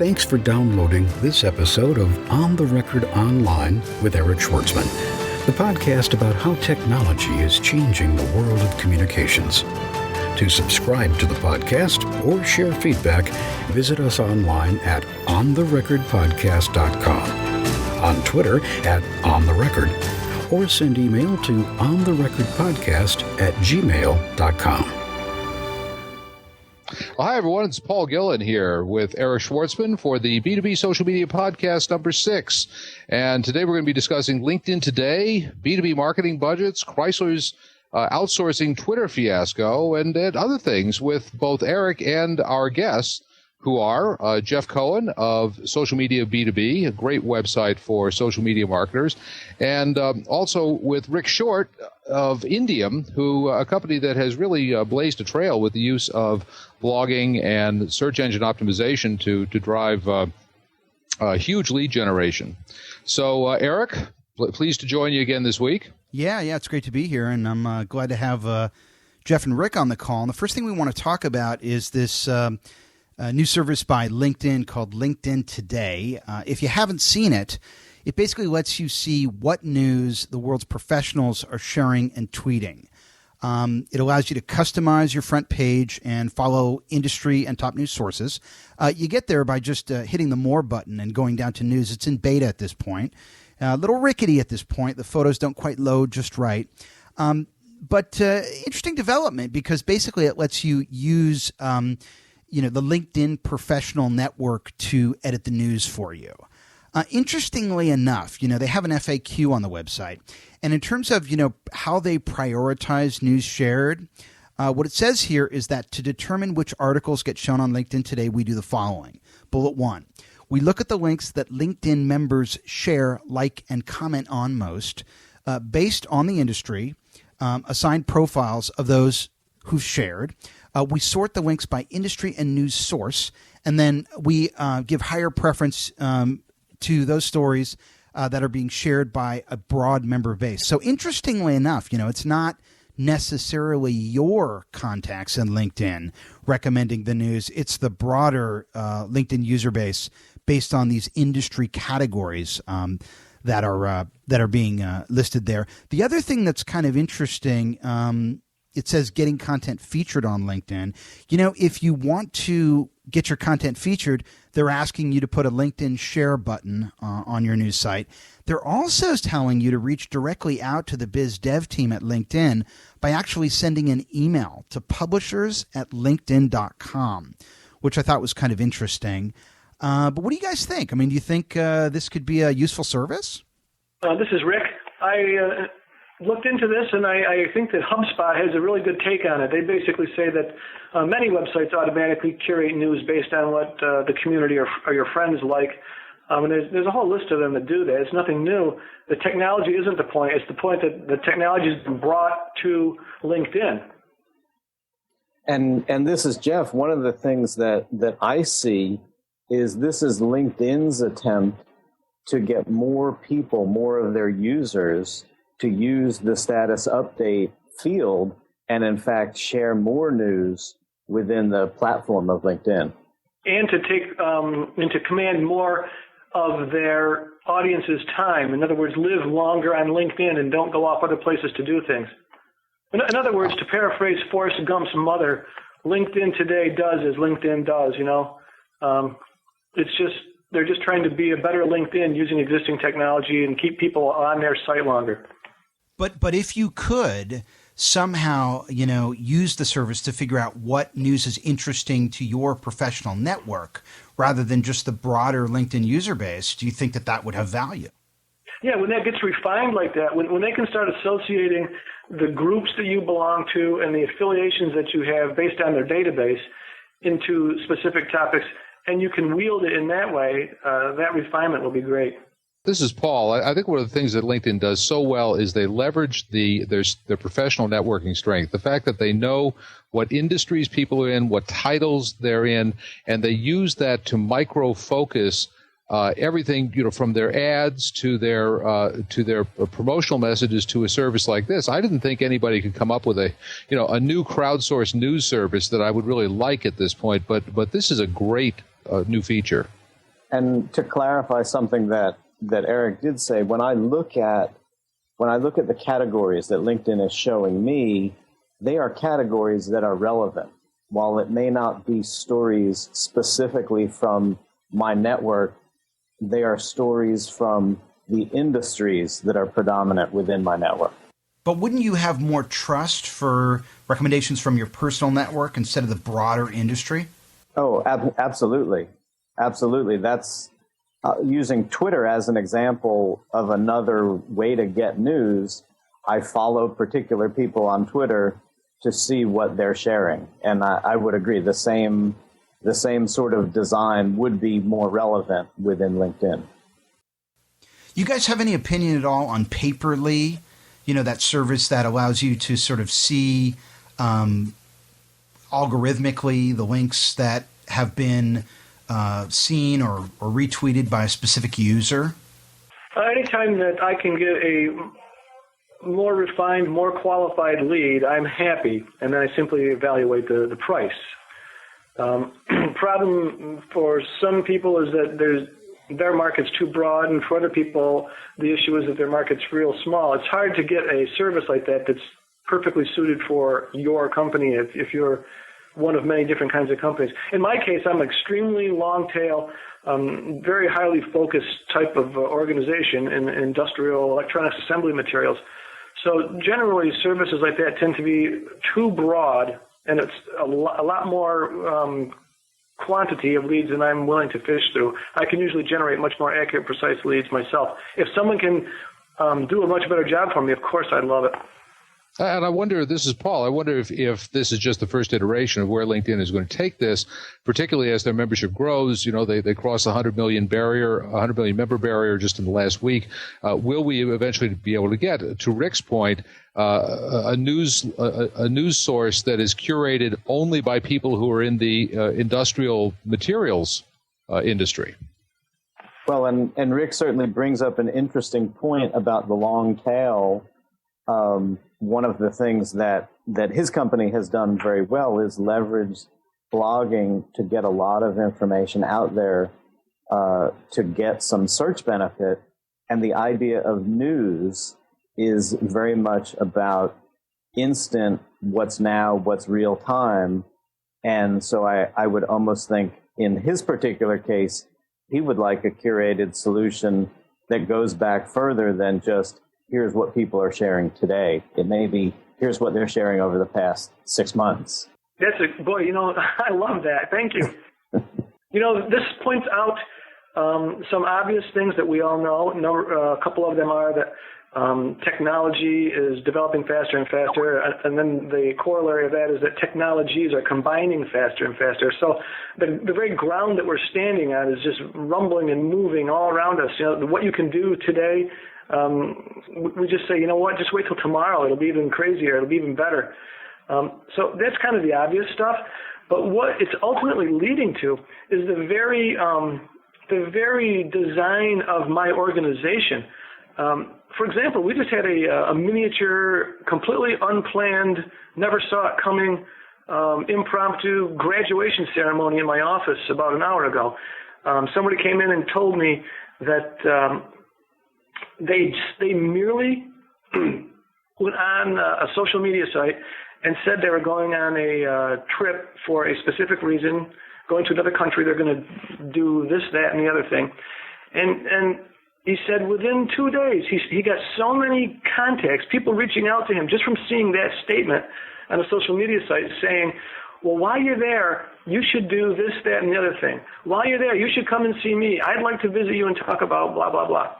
Thanks for downloading this episode of On the Record Online with Eric Schwartzman, the podcast about how technology is changing the world of communications. To subscribe to the podcast or share feedback, visit us online at ontherecordpodcast.com, on Twitter at ontherecord, or send email to ontherecordpodcast@gmail.com. Well, hi, everyone. It's Paul Gillen here with Eric Schwartzman for the B2B Social Media Podcast number 6. And today we're going to be discussing LinkedIn Today, B2B marketing budgets, Chrysler's outsourcing Twitter fiasco, and other things with both Eric and our guests, who are Jeff Cohen of Social Media B2B, a great website for social media marketers, and also with Rick Short of Indium, who a company that has really blazed a trail with the use of blogging and search engine optimization to drive huge lead generation. So, Eric, pleased to join you again this week. Yeah, it's great to be here, and I'm glad to have Jeff and Rick on the call. And the first thing we want to talk about is this new service by LinkedIn called LinkedIn Today. If you haven't seen it, it basically lets you see what news the world's professionals are sharing and tweeting. It allows you to customize your front page and follow industry and top news sources. You get there by just hitting the More button and going down to news. It's in beta at this point. A little rickety at this point. The photos don't quite load just right. But interesting development, because basically it lets you use the LinkedIn professional network to edit the news for you. Interestingly enough, they have an FAQ on the website. And in terms of, how they prioritize news shared, what it says here is that to determine which articles get shown on LinkedIn Today, we do the following. Bullet 1, we look at the links that LinkedIn members share, like, and comment on most, based on the industry, assign profiles of those who've shared. We sort the links by industry and news source, and then we give higher preference to those stories that are being shared by a broad member base. So interestingly enough, it's not necessarily your contacts in LinkedIn recommending the news. It's the broader LinkedIn user base based on these industry categories that are being listed there. The other thing that's kind of interesting, it says getting content featured on LinkedIn. If you want to get your content featured, they're asking you to put a LinkedIn share button on your news site. They're also telling you to reach directly out to the biz dev team at LinkedIn by actually sending an email to publishers@linkedin.com, which I thought was kind of interesting. But what do you guys think? I mean, do you think this could be a useful service? This is Rick. I looked into this, and I think that HubSpot has a really good take on it. They basically say that many websites automatically curate news based on what the community or your friends like. And there's a whole list of them that do that. It's nothing new. The technology isn't the point. It's the point that the technology has been brought to LinkedIn. And this is Jeff. One of the things that I see is this is LinkedIn's attempt to get more people, more of their users, to use the status update field and, in fact, share more news within the platform of LinkedIn. And to take and to command more of their audience's time. In other words, live longer on LinkedIn and don't go off other places to do things. In other words, to paraphrase Forrest Gump's mother, LinkedIn Today does as LinkedIn does, they're just trying to be a better LinkedIn using existing technology and keep people on their site longer. But if you could somehow, use the service to figure out what news is interesting to your professional network rather than just the broader LinkedIn user base, do you think that would have value? Yeah, when that gets refined like that, when they can start associating the groups that you belong to and the affiliations that you have based on their database into specific topics, and you can wield it in that way, that refinement will be great. This is Paul. I think one of the things that LinkedIn does so well is they leverage their professional networking strength. The fact that they know what industries people are in, what titles they're in, and they use that to micro-focus everything, from their ads to their promotional messages to a service like this. I didn't think anybody could come up with a new crowdsourced news service that I would really like at this point, but this is a great new feature. And to clarify something that Eric did say, when I look at the categories that LinkedIn is showing me, they are categories that are relevant. While it may not be stories specifically from my network, they are stories from the industries that are predominant within my network. But wouldn't you have more trust for recommendations from your personal network instead of the broader industry? Oh, absolutely. Absolutely. That's using Twitter as an example of another way to get news. I follow particular people on Twitter to see what they're sharing. And I would agree, the same sort of design would be more relevant within LinkedIn. You guys have any opinion at all on Paperly, that service that allows you to sort of see algorithmically the links that have been seen or retweeted by a specific user? Anytime that I can get a more refined, more qualified lead, I'm happy, and then I simply evaluate the price. Problem for some people is that their market's too broad, and for other people, the issue is that their market's real small. It's hard to get a service like that that's perfectly suited for your company if you're one of many different kinds of companies. In my case, I'm an extremely long tail, very highly focused type of organization in industrial electronics assembly materials. So generally, services like that tend to be too broad, and it's a lot more quantity of leads than I'm willing to fish through. I can usually generate much more accurate, precise leads myself. If someone can do a much better job for me, of course I'd love it. And I wonder, this is Paul, I wonder if this is just the first iteration of where LinkedIn is going to take this, particularly as their membership grows. They cross the 100 million member barrier just in the last week. Will we eventually be able to get, to Rick's point, a news source that is curated only by people who are in the industrial materials industry? Well, and Rick certainly brings up an interesting point about the long tail. One of the things that his company has done very well is leverage blogging to get a lot of information out there to get some search benefit. And the idea of news is very much about instant, what's now, what's real time. And so I would almost think in his particular case, he would like a curated solution that goes back further than just here's what people are sharing today. It may be, here's what they're sharing over the past 6 months. Boy, I love that. Thank you. This points out some obvious things that we all know. A couple of them are that technology is developing faster and faster, and then the corollary of that is that technologies are combining faster and faster. So the very ground that we're standing on is just rumbling and moving all around us. What you can do today, we just say, just wait till tomorrow. It'll be even crazier. It'll be even better. So that's kind of the obvious stuff. But what it's ultimately leading to is the very design of my organization. For example, we just had a miniature, completely unplanned, never saw it coming, impromptu graduation ceremony in my office about an hour ago. Somebody came in and told me that they merely went on a social media site and said they were going on a trip for a specific reason, going to another country. They're going to do this, that, and the other thing. And he said within 2 days, he got so many contacts, people reaching out to him just from seeing that statement on a social media site saying, well, while you're there, you should do this, that, and the other thing. While you're there, you should come and see me. I'd like to visit you and talk about blah, blah, blah.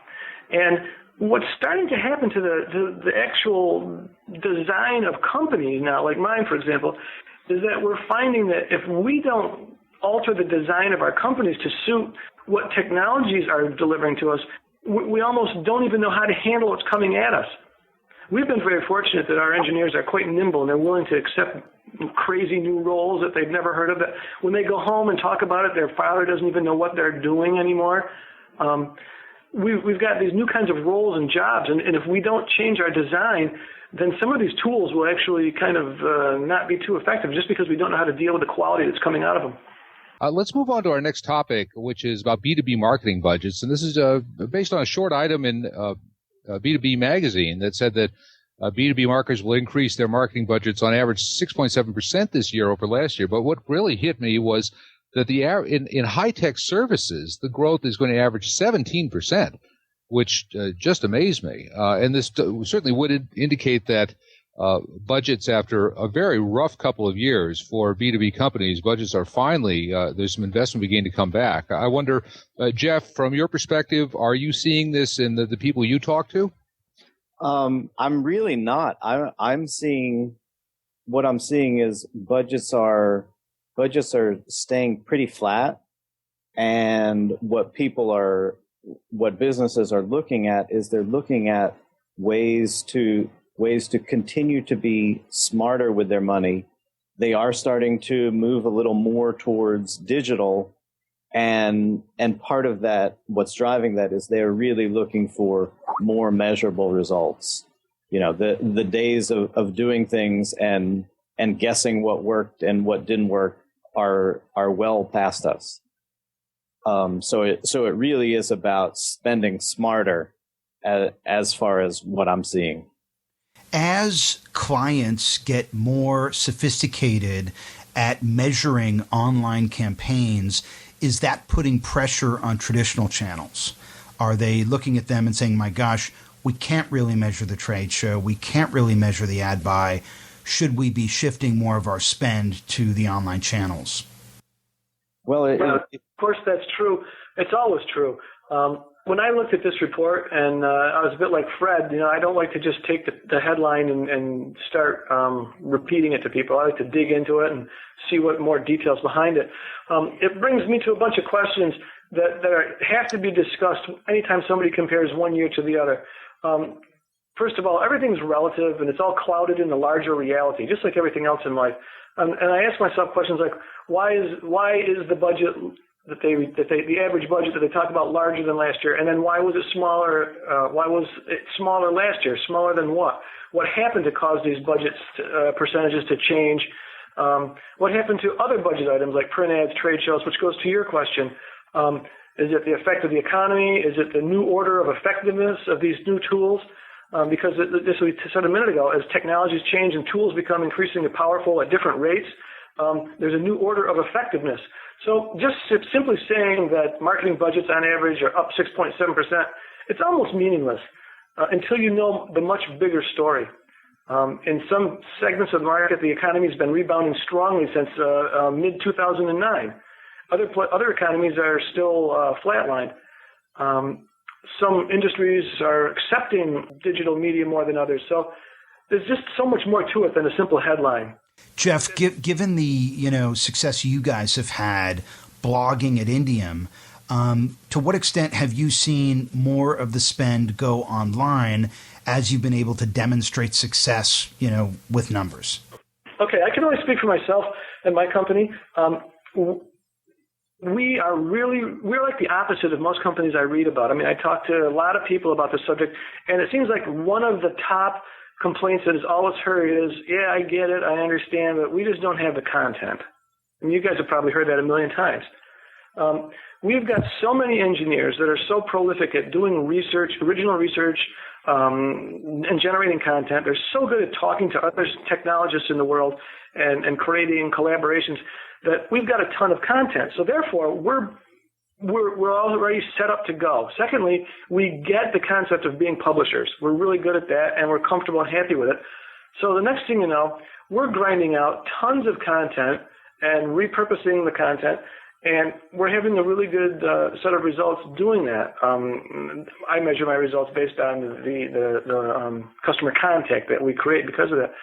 And what's starting to happen to the actual design of companies now, like mine, for example, is that we're finding that if we don't alter the design of our companies to suit what technologies are delivering to us, we almost don't even know how to handle what's coming at us. We've been very fortunate that our engineers are quite nimble and they're willing to accept crazy new roles that they've never heard of. That when they go home and talk about it, their father doesn't even know what they're doing anymore. We've got these new kinds of roles and jobs, and if we don't change our design, then some of these tools will actually kind of not be too effective just because we don't know how to deal with the quality that's coming out of them. Let's move on to our next topic, which is about B2B marketing budgets. And this is based on a short item in B2B magazine that said that B2B marketers will increase their marketing budgets on average 6.7% this year over last year. But what really hit me was that in high-tech services, the growth is going to average 17%, which just amazed me. And this certainly would indicate that budgets, after a very rough couple of years for B2B companies, budgets are finally, there's some investment beginning to come back. I wonder, Jeff, from your perspective, are you seeing this in the people you talk to? I'm really not. I'm seeing, what I'm seeing is budgets are staying pretty flat, and what businesses are looking at is they're looking at ways to continue to be smarter with their money. They are starting to move a little more towards digital, and part of that, what's driving that, is they're really looking for more measurable results. You know, the days of doing things and guessing what worked and what didn't work are well past us. So it really is about spending smarter as far as what I'm seeing. As clients get more sophisticated at measuring online campaigns, is that putting pressure on traditional channels? Are they looking at them and saying, my gosh, we can't really measure the trade show, we can't really measure the ad buy, should we be shifting more of our spend to the online channels? Well, of course that's true. It's always true. When I looked at this report, and I was a bit like Fred, I don't like to just take the headline and start repeating it to people. I like to dig into it and see what more details behind it. It brings me to a bunch of questions that have to be discussed anytime somebody compares one year to the other. First of all, everything's relative, and it's all clouded in the larger reality, just like everything else in life. And I ask myself questions like, why is the budget the average budget that they talk about larger than last year, and then why was it smaller? Why was it smaller last year? Smaller than what? What happened to cause these budgets percentages to change? What happened to other budget items like print ads, trade shows, which goes to your question? Is it the effect of the economy? Is it the new order of effectiveness of these new tools? Because this we said a minute ago, as technologies change and tools become increasingly powerful at different rates, there's a new order of effectiveness. So just simply saying that marketing budgets on average are up 6.7%, it's almost meaningless until you know the much bigger story. In some segments of the market, the economy has been rebounding strongly since mid-2009. Other economies are still flatlined. Some industries are accepting digital media more than others. So there's just so much more to it than a simple headline. Jeff, given the success you guys have had blogging at Indium, to what extent have you seen more of the spend go online as you've been able to demonstrate success, with numbers? Okay, I can only speak for myself and my company. We're like the opposite of most companies I read about. I mean, I talk to a lot of people about this subject, and it seems like one of the top complaints that is always heard is, yeah, I get it, I understand, but we just don't have the content. And you guys have probably heard that a million times. We've got so many engineers that are so prolific at doing research, original research, and generating content. They're so good at talking to other technologists in the world and creating collaborations that we've got a ton of content. So therefore, we're already set up to go. Secondly, we get the concept of being publishers. We're really good at that, and we're comfortable and happy with it. So the next thing you know, we're grinding out tons of content and repurposing the content, and we're having a really good set of results doing that. I measure my results based on the customer contact that we create because of that.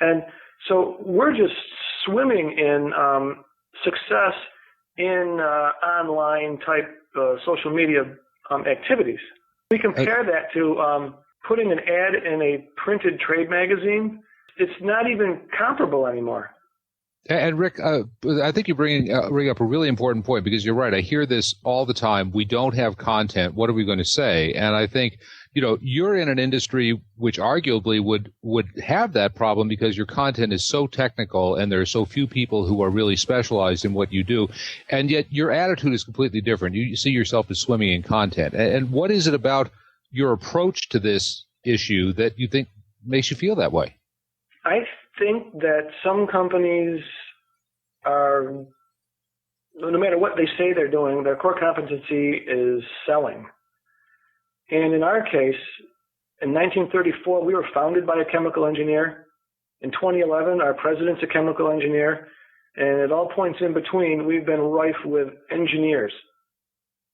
And so we're just swimming in success in online type social media activities. We compare that to putting an ad in a printed trade magazine. It's not even comparable anymore. And Rick, I think you bring up a really important point, because you're right. I hear this all the time. We don't have content. What are we going to say? And I think, you're in an industry which arguably would have that problem, because your content is so technical and there are so few people who are really specialized in what you do. And yet your attitude is completely different. You see yourself as swimming in content. And what is it about your approach to this issue that you think makes you feel that way? I think that some companies are, no matter what they say they're doing, their core competency is selling. And in our case, in 1934, we were founded by a chemical engineer. In 2011, our president's a chemical engineer. And at all points in between, we've been rife with engineers.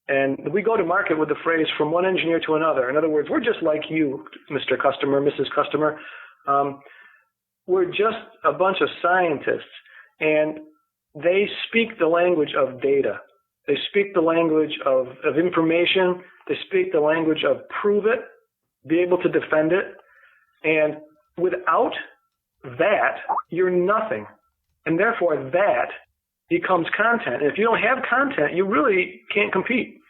And we go to market with the phrase from one engineer to another. In other words, we're just like you, Mr. Customer, Mrs. Customer. We're just a bunch of scientists, and they speak the language of data. They speak the language of information. They speak the language of prove it, be able to defend it. And without that, you're nothing. And therefore, that becomes content. And if you don't have content, you really can't compete.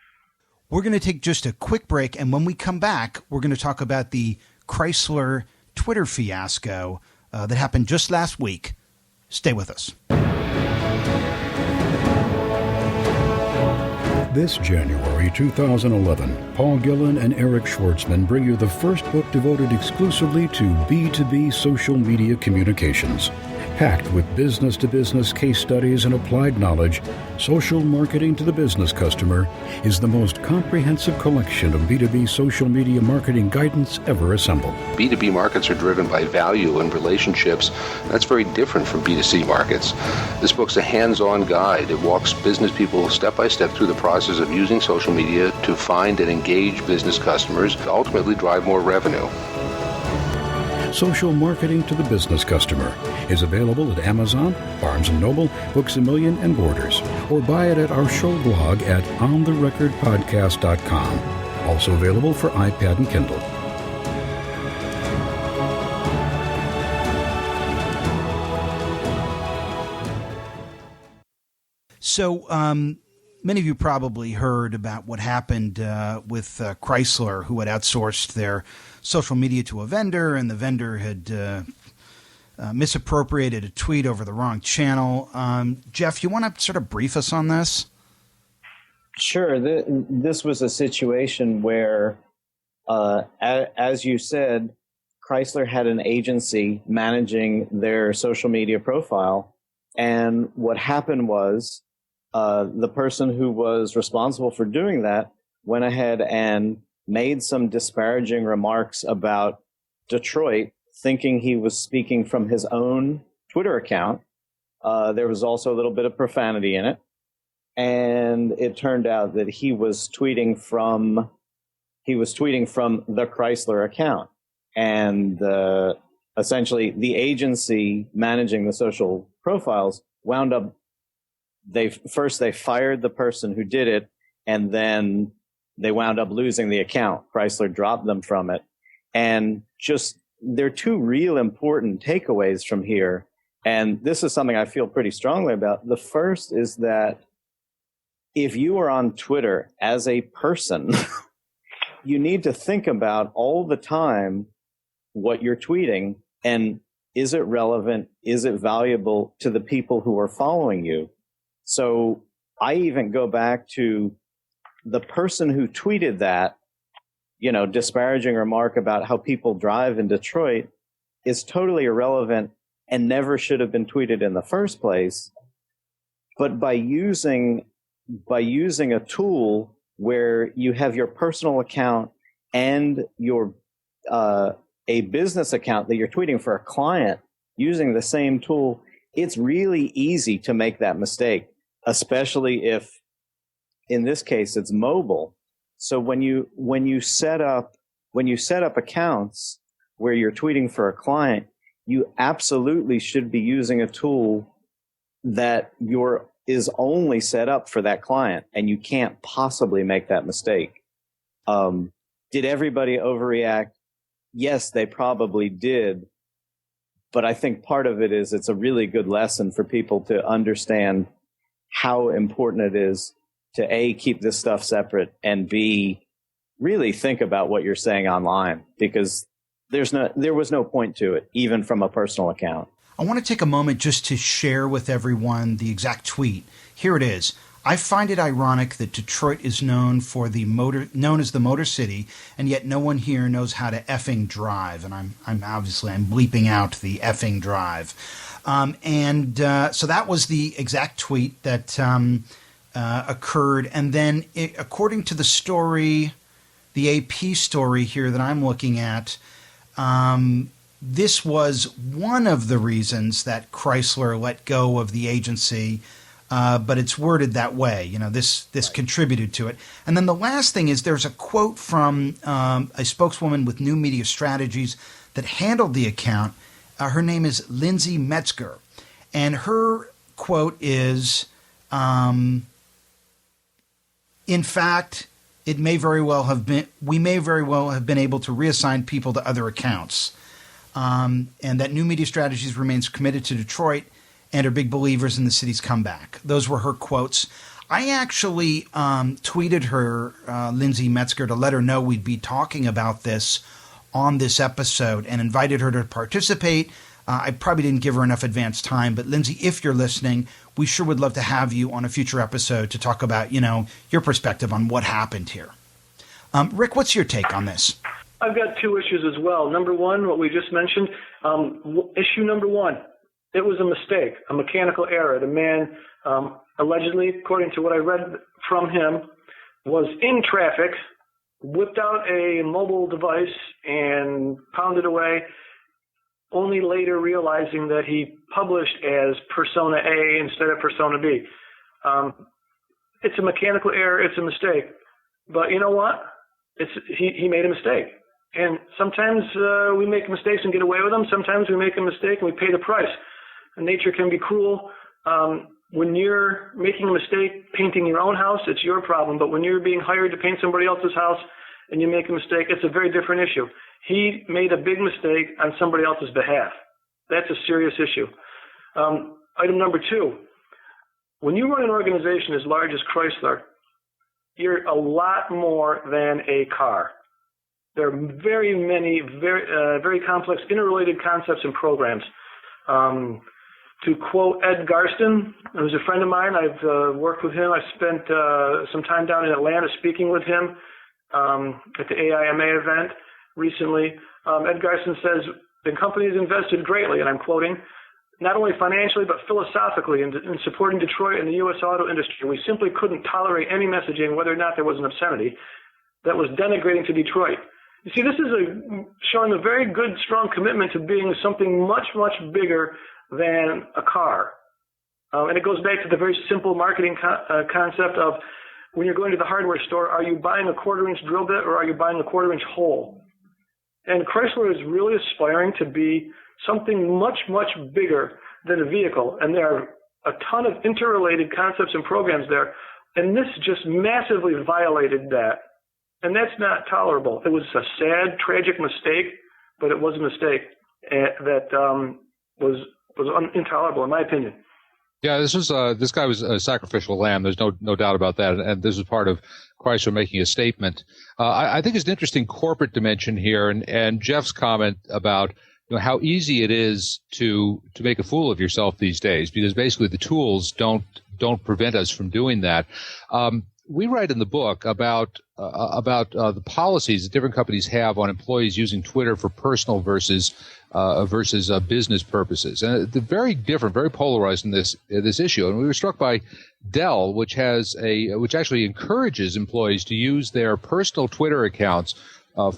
We're going to take just a quick break, and when we come back, we're going to talk about the Chrysler Twitter fiasco that happened just last week. Stay with us. This January 2011, Paul Gillen and Eric Schwartzman bring you the first book devoted exclusively to B2B social media communications. Packed with business-to-business case studies and applied knowledge, Social Marketing to the Business Customer is the most comprehensive collection of B2B social media marketing guidance ever assembled. B2B markets are driven by value and relationships. That's very different from B2C markets. This book's a hands-on guide. It walks business people step by step through the process of using social media to find and engage business customers to ultimately drive more revenue. Social Marketing to the Business Customer is available at Amazon, Barnes & Noble, Books A Million, and Borders, or buy it at our show blog at ontherecordpodcast.com. Also available for iPad and Kindle. So, many of you probably heard about what happened with Chrysler, who had outsourced their social media to a vendor, and the vendor had misappropriated a tweet over the wrong channel. Jeff, you want to sort of brief us on this? Sure. This was a situation where, as you said, Chrysler had an agency managing their social media profile. And what happened was the person who was responsible for doing that went ahead and made some disparaging remarks about Detroit, thinking he was speaking from his own Twitter account. There was also a little bit of profanity in it. And it turned out that he was tweeting from the Chrysler account. And essentially, the agency managing the social profiles wound up, they fired the person who did it, and then they wound up losing the account. Chrysler dropped them from it. And just, there are two real important takeaways from here. And this is something I feel pretty strongly about. The first is that if you are on Twitter as a person, you need to think about all the time what you're tweeting, and is it relevant? Is it valuable to the people who are following you? So I even go back to the person who tweeted that, disparaging remark about how people drive in Detroit is totally irrelevant and never should have been tweeted in the first place. But by using a tool where you have your personal account and your a business account that you're tweeting for a client using the same tool, it's really easy to make that mistake, especially if, in this case, it's mobile. So when you set up accounts where you're tweeting for a client, you absolutely should be using a tool that is only set up for that client, and you can't possibly make that mistake. Did everybody overreact? Yes, they probably did. But I think part of it is it's a really good lesson for people to understand how important it is to A, keep this stuff separate, and B, really think about what you're saying online, because there was no point to it, even from a personal account. I want to take a moment just to share with everyone the exact tweet. Here it is. I find it ironic that Detroit is known as the Motor City, and yet no one here knows how to effing drive. And I'm bleeping out the effing drive. So that was the exact tweet that occurred. And then, according to the story, the AP story here that I'm looking at, this was one of the reasons that Chrysler let go of the agency. But it's worded that way. This contributed to it. And then the last thing is there's a quote from a spokeswoman with New Media Strategies that handled the account. Her name is Lindsay Metzger. And her quote is, in fact, we may very well have been able to reassign people to other accounts. And that New Media Strategies remains committed to Detroit and are big believers in the city's comeback. Those were her quotes. I actually tweeted her, Lindsay Metzger, to let her know we'd be talking about this on this episode and invited her to participate. I probably didn't give her enough advance time, but Lindsay, if you're listening, we sure would love to have you on a future episode to talk about, your perspective on what happened here. Rick, what's your take on this? I've got two issues as well. Number one, what we just mentioned, issue number one. It was a mistake, a mechanical error. The man, allegedly, according to what I read from him, was in traffic, whipped out a mobile device and pounded away, only later realizing that he published as Persona A instead of Persona B. It's a mechanical error. It's a mistake. But you know what? He made a mistake. And sometimes we make mistakes and get away with them. Sometimes we make a mistake and we pay the price. Nature can be cruel. When you're making a mistake painting your own house, it's your problem. But when you're being hired to paint somebody else's house and you make a mistake, it's a very different issue. He made a big mistake on somebody else's behalf. That's a serious issue. Item number two, when you run an organization as large as Chrysler, you're a lot more than a car. There are very many, very complex, interrelated concepts and programs. To quote Ed Garston, who's a friend of mine, I've worked with him. I spent some time down in Atlanta speaking with him at the AIMA event recently. Ed Garston says, the company has invested greatly, and I'm quoting, not only financially but philosophically in supporting Detroit and the U.S. auto industry. We simply couldn't tolerate any messaging, whether or not there was an obscenity, that was denigrating to Detroit. You see, this is showing a very good, strong commitment to being something much, much bigger than a car. And it goes back to the very simple marketing concept of when you're going to the hardware store, are you buying a quarter-inch drill bit or are you buying a quarter-inch hole? And Chrysler is really aspiring to be something much, much bigger than a vehicle. And there are a ton of interrelated concepts and programs there. And this just massively violated that. And that's not tolerable. It was a sad, tragic mistake, but it was a mistake that was intolerable, in my opinion. Yeah, this guy was a sacrificial lamb. There's no doubt about that. And this is part of Chrysler making a statement. I think it's an interesting corporate dimension here, and Jeff's comment about how easy it is to make a fool of yourself these days, because basically the tools don't prevent us from doing that. We write in the book about the policies that different companies have on employees using Twitter for personal versus business purposes, and they're very different, very polarized in this issue. And we were struck by Dell, which actually encourages employees to use their personal Twitter accounts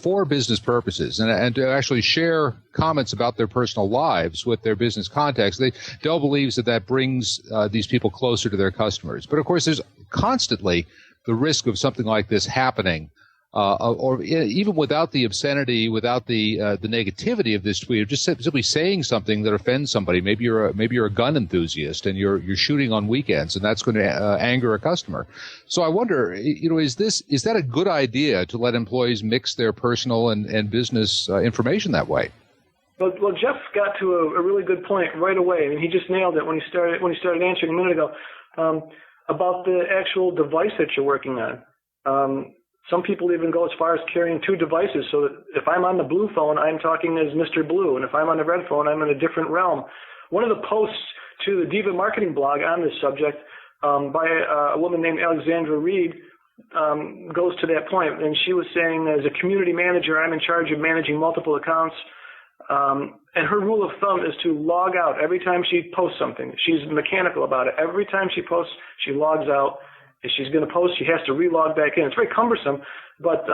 for business purposes and to actually share comments about their personal lives with their business contacts. Dell believes that brings these people closer to their customers. But of course, there's constantly the risk of something like this happening, or even without the obscenity, without the negativity of this tweet, or just simply saying something that offends somebody. Maybe you're a gun enthusiast and you're shooting on weekends, and that's going to anger a customer. So I wonder, is that a good idea to let employees mix their personal and business information that way? Well, Jeff got to a really good point right away. I mean, he just nailed it when he started answering a minute ago about the actual device that you're working on. Some people even go as far as carrying two devices, so that if I'm on the blue phone, I'm talking as Mr. Blue, and if I'm on the red phone, I'm in a different realm. One of the posts to the Diva Marketing blog on this subject by a woman named Alexandra Reed goes to that point, and she was saying, as a community manager, I'm in charge of managing multiple accounts, and her rule of thumb is to log out every time she posts something. She's mechanical about it. Every time she posts, she logs out. If she's going to post, she has to relog back in. It's very cumbersome, but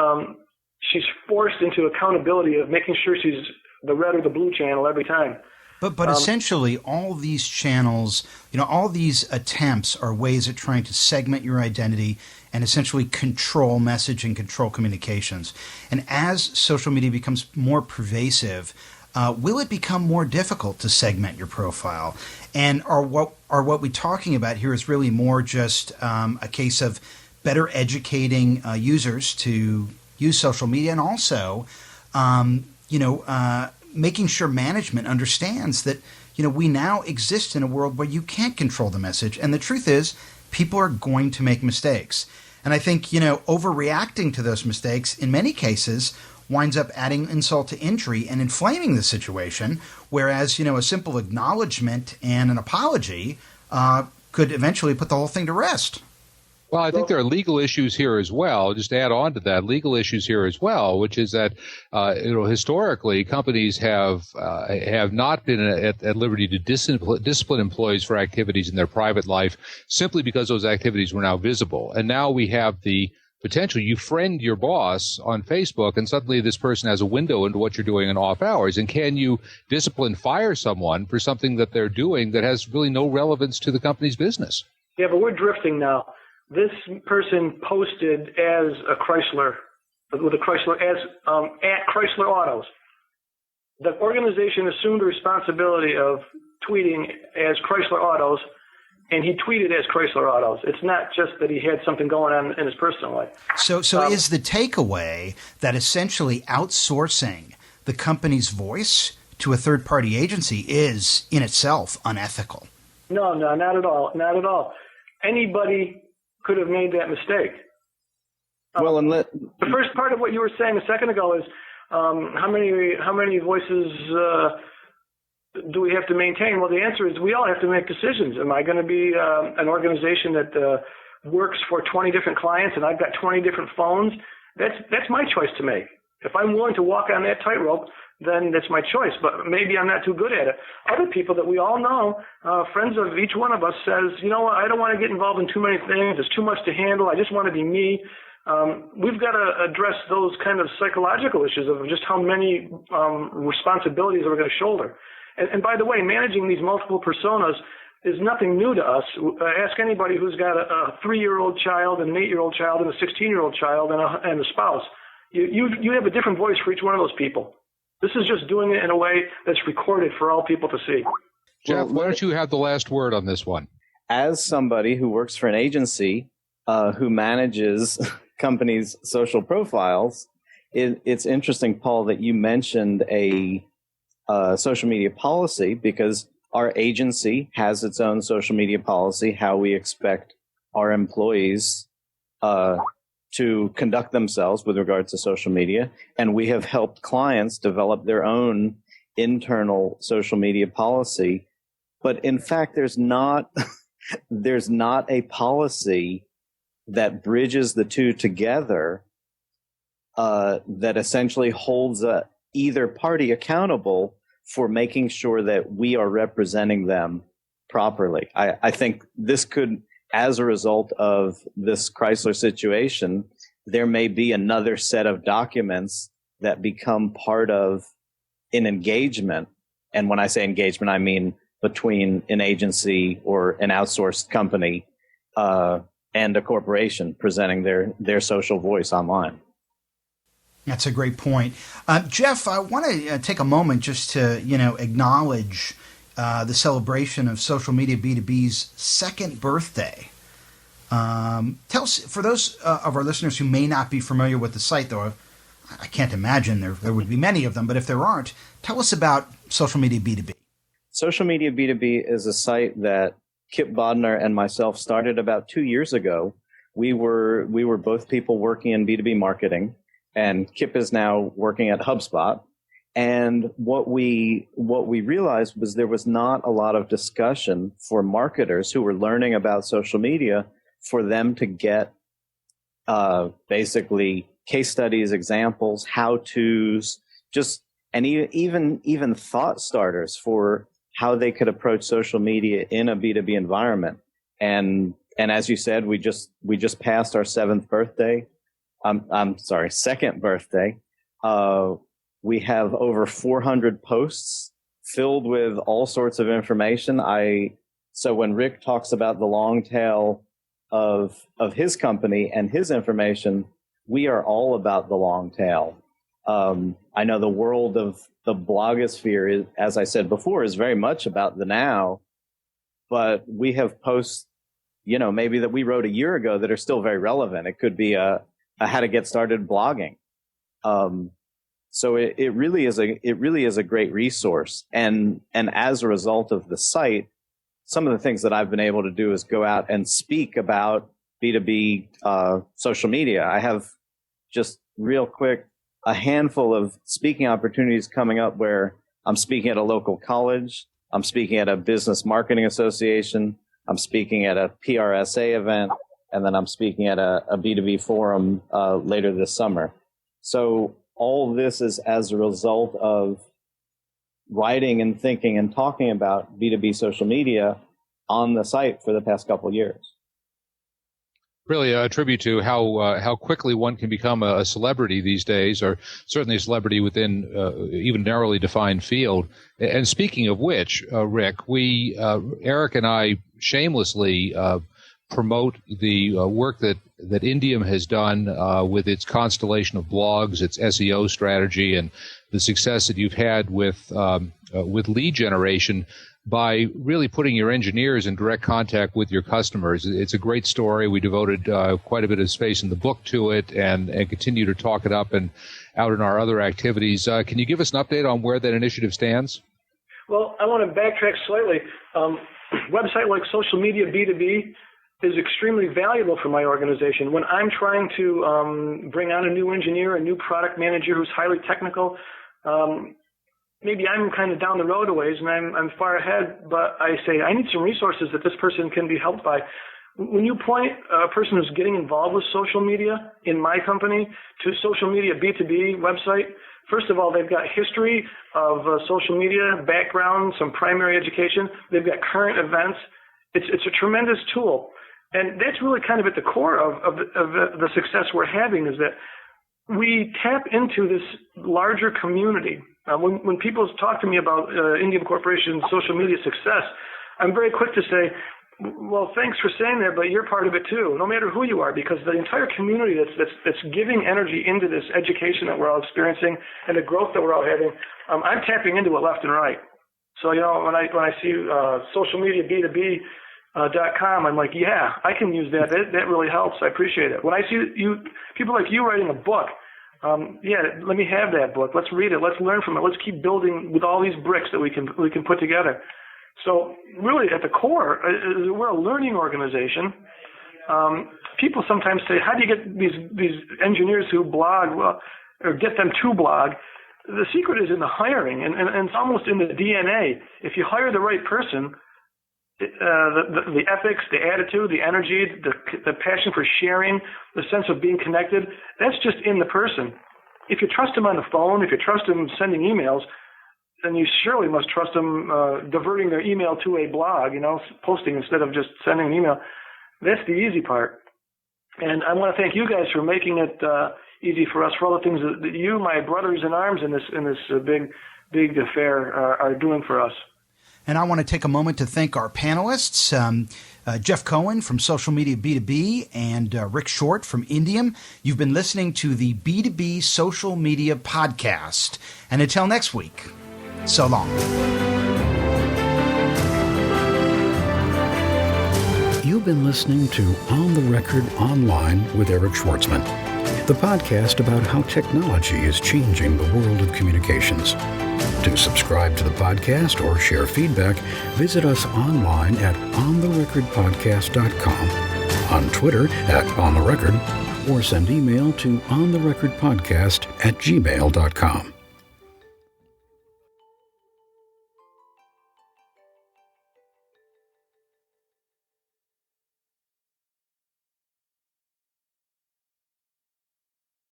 she's forced into accountability of making sure she's the red or the blue channel every time. But essentially, all these channels, all these attempts are ways of trying to segment your identity and essentially control message and control communications. And as social media becomes more pervasive, will it become more difficult to segment your profile? And are what we're talking about here is really more just a case of better educating users to use social media, and also, making sure management understands that, we now exist in a world where you can't control the message. And the truth is, people are going to make mistakes. And I think, overreacting to those mistakes in many cases winds up adding insult to injury and inflaming the situation, whereas, a simple acknowledgement and an apology could eventually put the whole thing to rest. Well, I think there are legal issues here as well. Just to add on to that, legal issues here as well, which is that historically companies have not been at liberty to discipline employees for activities in their private life simply because those activities were now visible. And now we have the potential. You friend your boss on Facebook, and suddenly this person has a window into what you're doing in off hours. And can you fire someone for something that they're doing that has really no relevance to the company's business? Yeah, but we're drifting now. This person posted as a Chrysler, with a Chrysler, at Chrysler Autos. The organization assumed the responsibility of tweeting as Chrysler Autos, and he tweeted as Chrysler Autos. It's not just that he had something going on in his personal life. So is the takeaway that essentially outsourcing the company's voice to a third-party agency is in itself unethical? No, not at all. Not at all. Anybody could have made that mistake. The first part of what you were saying a second ago is how many voices do we have to maintain? Well, the answer is we all have to make decisions. Am I going to be an organization that works for 20 different clients and I've got 20 different phones? That's my choice to make. If I'm willing to walk on that tightrope, then that's my choice. But maybe I'm not too good at it. Other people that we all know, friends of each one of us, says, you know what, I don't want to get involved in too many things. There's too much to handle. I just want to be me. We've got to address those kind of psychological issues of just how many responsibilities are we going to shoulder. And by the way, managing these multiple personas is nothing new to us. Ask anybody who's got a 3-year-old child, and an 8-year-old child, and a 16-year-old child, and a spouse. You have a different voice for each one of those people. This is just doing it in a way that's recorded for all people to see. Jeff, why don't you have the last word on this one? As somebody who works for an agency who manages companies' social profiles, it's interesting, Paul, that you mentioned a social media policy, because our agency has its own social media policy, how we expect our employees to conduct themselves with regards to social media. And we have helped clients develop their own internal social media policy. But in fact, there's not a policy that bridges the two together that essentially holds either party accountable for making sure that we are representing them properly. I think this could, as a result of this Chrysler situation, there may be another set of documents that become part of an engagement. And when I say engagement, I mean between an agency or an outsourced company and a corporation presenting their social voice online. That's a great point. Jeff, I want to take a moment just to, acknowledge the celebration of Social Media B2B's second birthday. Tell us, for those of our listeners who may not be familiar with the site, though, I can't imagine there would be many of them, but if there aren't, tell us about Social Media B2B. Social Media B2B is a site that Kip Bodnar and myself started about 2 years ago. We were both people working in B2B marketing, and Kip is now working at HubSpot. And what we realized was there was not a lot of discussion for marketers who were learning about social media for them to get basically case studies, examples, how-tos, and even thought starters for how they could approach social media in a B2B environment. And as you said, we just passed our second birthday. We have over 400 posts filled with all sorts of information. So when Rick talks about the long tail of his company and his information, we are all about the long tail. I know the world of the blogosphere, as I said before, is very much about the now, but we have posts, maybe that we wrote a year ago that are still very relevant. It could be a how to get started blogging. So it really is a great resource. And as a result of the site, some of the things that I've been able to do is go out and speak about B2B social media. I have, just real quick, a handful of speaking opportunities coming up where I'm speaking at a local college, I'm speaking at a business marketing association, I'm speaking at a PRSA event, and then I'm speaking at a B2B forum later this summer. So all this is as a result of writing and thinking and talking about B2B social media on the site for the past couple of years. Really a tribute to how quickly one can become a celebrity these days, or certainly a celebrity within even narrowly defined field. And speaking of which, Rick, Eric and I shamelessly promote the work that Indium has done with its constellation of blogs, its SEO strategy, and the success that you've had with lead generation by really putting your engineers in direct contact with your customers. It's a great story. We devoted quite a bit of space in the book to it and continue to talk it up and out in our other activities. Can you give us an update on where that initiative stands? Well, I want to backtrack slightly. Website like Social Media B2B is extremely valuable for my organization. When I'm trying to bring on a new engineer, a new product manager who's highly technical, maybe I'm kind of down the road a ways and I'm far ahead, but I say I need some resources that this person can be helped by. When you point a person who's getting involved with social media in my company to Social Media B2B website, first of all, they've got history of social media, background, some primary education. They've got current events. It's a tremendous tool. And that's really kind of at the core of the success we're having, is that we tap into this larger community. When people talk to me about Indium Corporation's social media success, I'm very quick to say, well, thanks for saying that, but you're part of it too, no matter who you are, because the entire community that's giving energy into this education that we're all experiencing and the growth that we're all having, I'm tapping into it left and right. So, when I see social media B2B.com, I'm like, yeah, I can use that. That really helps. I appreciate it. When I see people like you writing a book, let me have that book. Let's read it. Let's learn from it. Let's keep building with all these bricks that we can put together. So really, at the core, we're a learning organization. People sometimes say, how do you get these engineers who blog, or get them to blog? The secret is in the hiring, and it's almost in the DNA. If you hire the right person, the ethics, the attitude, the energy, the passion for sharing, the sense of being connected, that's just in the person. If you trust them on the phone, if you trust them sending emails, then you surely must trust them diverting their email to a blog, posting instead of just sending an email. That's the easy part. And I want to thank you guys for making it easy for us, for all the things that you, my brothers in arms in this big affair, are doing for us. And I want to take a moment to thank our panelists, Jeff Cohen from Social Media B2B and Rick Short from Indium. You've been listening to the B2B Social Media Podcast. And until next week, so long. You've been listening to On the Record Online with Eric Schwartzman, the podcast about how technology is changing the world of communications. To subscribe to the podcast or share feedback, visit us online at ontherecordpodcast.com, on Twitter at ontherecord, or send email to ontherecordpodcast@gmail.com.